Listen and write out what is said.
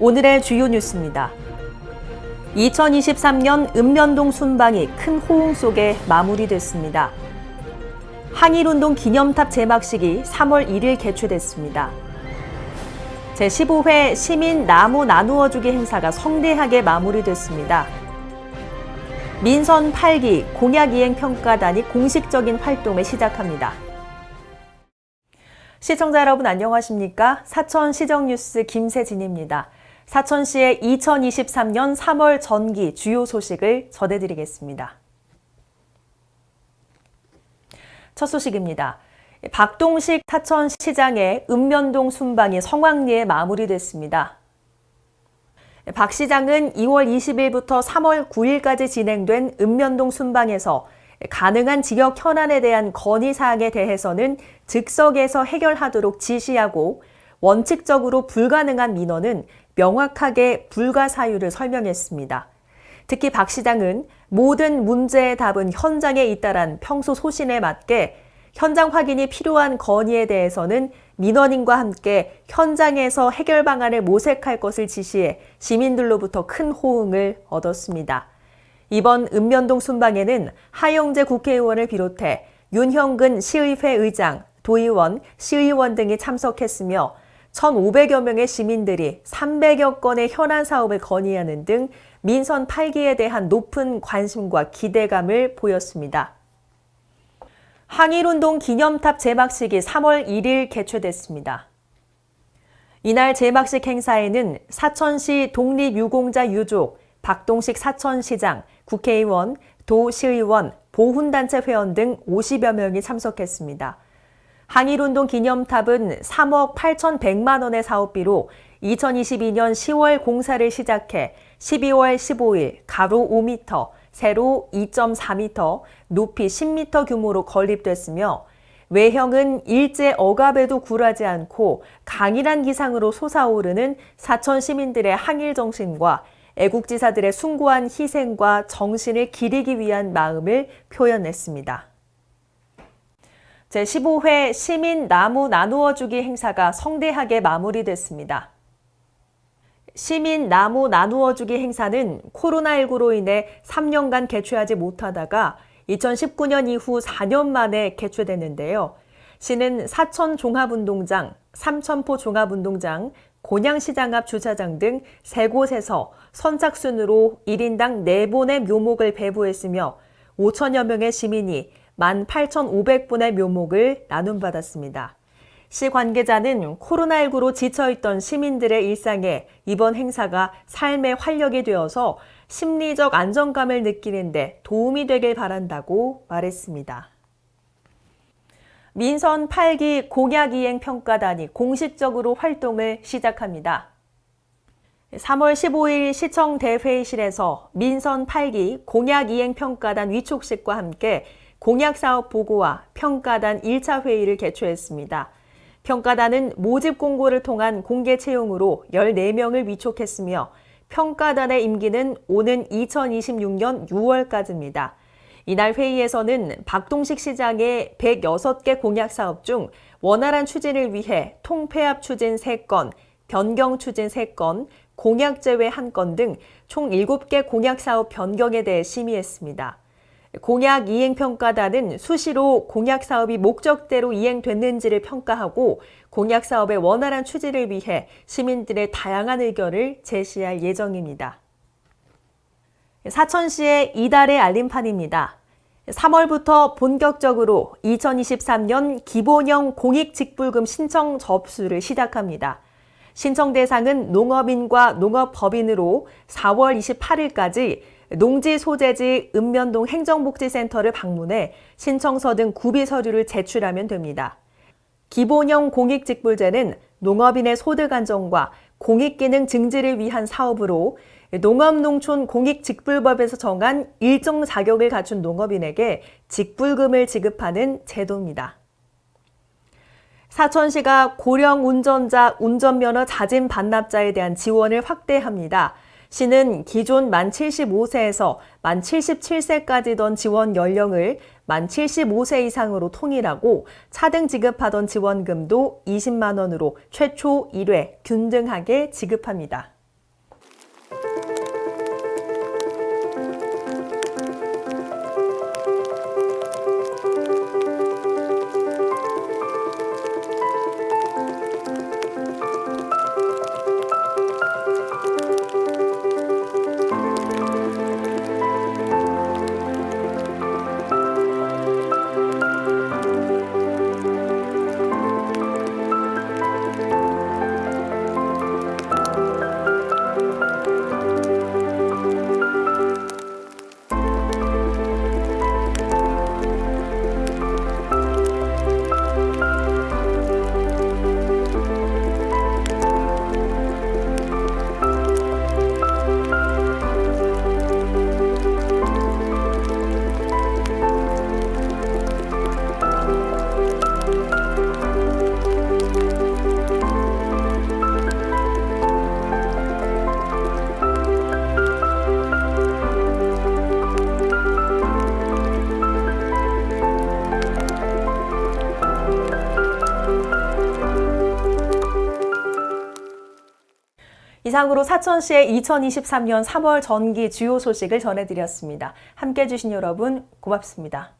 오늘의 주요 뉴스입니다. 2023년 읍면동 순방이 큰 호응 속에 마무리됐습니다. 항일운동 기념탑 제막식이 3월 1일 개최됐습니다. 제15회 시민 나무 나누어주기 행사가 성대하게 마무리됐습니다. 민선 8기 공약이행평가단이 공식적인 활동을 시작합니다. 시청자 여러분 안녕하십니까? 사천시정뉴스 김세진입니다. 사천시의 2023년 3월 전기 주요 소식을 전해드리겠습니다. 첫 소식입니다. 박동식 사천시장의 읍면동 순방이 성황리에 마무리됐습니다. 박 시장은 2월 20일부터 3월 9일까지 진행된 읍면동 순방에서 가능한 지역 현안에 대한 건의사항에 대해서는 즉석에서 해결하도록 지시하고 원칙적으로 불가능한 민원은 명확하게 불가 사유를 설명했습니다. 특히 박 시장은 모든 문제의 답은 현장에 있다란 평소 소신에 맞게 현장 확인이 필요한 건의에 대해서는 민원인과 함께 현장에서 해결 방안을 모색할 것을 지시해 시민들로부터 큰 호응을 얻었습니다. 이번 읍면동 순방에는 하영재 국회의원을 비롯해 윤형근 시의회 의장, 도의원, 시의원 등이 참석했으며 1,500여 명의 시민들이 300여 건의 현안 사업을 건의하는 등 민선 8기에 대한 높은 관심과 기대감을 보였습니다. 항일운동 기념탑 제막식이 3월 1일 개최됐습니다. 이날 제막식 행사에는 사천시 독립유공자 유족, 박동식 사천시장, 국회의원, 도시의원, 보훈단체 회원 등 50여 명이 참석했습니다. 항일운동 기념탑은 3억 8,100만 원의 사업비로 2022년 10월 공사를 시작해 12월 15일 가로 5m, 세로 2.4m, 높이 10m 규모로 건립됐으며 외형은 일제 억압에도 굴하지 않고 강인한 기상으로 솟아오르는 사천 시민들의 항일 정신과 애국지사들의 숭고한 희생과 정신을 기리기 위한 마음을 표현했습니다. 제15회 시민 나무 나누어주기 행사가 성대하게 마무리됐습니다. 시민 나무 나누어주기 행사는 코로나19로 인해 3년간 개최하지 못하다가 2019년 이후 4년 만에 개최됐는데요. 시는 사천 종합운동장, 삼천포 종합운동장, 곤양시장 앞 주차장 등 3곳에서 선착순으로 1인당 4본의 묘목을 배부했으며 5천여 명의 시민이 18,500분의 묘목을 나눔받았습니다. 시 관계자는 코로나19로 지쳐있던 시민들의 일상에 이번 행사가 삶의 활력이 되어서 심리적 안정감을 느끼는 데 도움이 되길 바란다고 말했습니다. 민선 8기 공약이행평가단이 공식적으로 활동을 시작합니다. 3월 15일 시청 대회의실에서 민선 8기 공약이행평가단 위촉식과 함께 공약사업 보고와 평가단 1차 회의를 개최했습니다. 평가단은 모집 공고를 통한 공개 채용으로 14명을 위촉했으며 평가단의 임기는 오는 2026년 6월까지입니다. 이날 회의에서는 박동식 시장의 106개 공약사업 중 원활한 추진을 위해 통폐합 추진 3건, 변경 추진 3건, 공약 제외 1건 등 총 7개 공약사업 변경에 대해 심의했습니다. 공약 이행평가단은 수시로 공약사업이 목적대로 이행됐는지를 평가하고 공약사업의 원활한 추진을 위해 시민들의 다양한 의견을 제시할 예정입니다. 사천시의 이달의 알림판입니다. 3월부터 본격적으로 2023년 기본형 공익직불금 신청 접수를 시작합니다. 신청 대상은 농업인과 농업법인으로 4월 28일까지 농지 소재지 읍면동 행정복지센터를 방문해 신청서 등 구비 서류를 제출하면 됩니다. 기본형 공익직불제는 농업인의 소득 안정과 공익기능 증진을 위한 사업으로 농업농촌공익직불법에서 정한 일정 자격을 갖춘 농업인에게 직불금을 지급하는 제도입니다. 사천시가 고령 운전자 운전면허 자진 반납자에 대한 지원을 확대합니다. 시는 기존 만 75세에서 만 77세까지던 지원 연령을 만 75세 이상으로 통일하고 차등 지급하던 지원금도 20만 원으로 최초 1회 균등하게 지급합니다. 이상으로 사천시의 2023년 3월 전기 주요 소식을 전해드렸습니다. 함께해 주신 여러분 고맙습니다.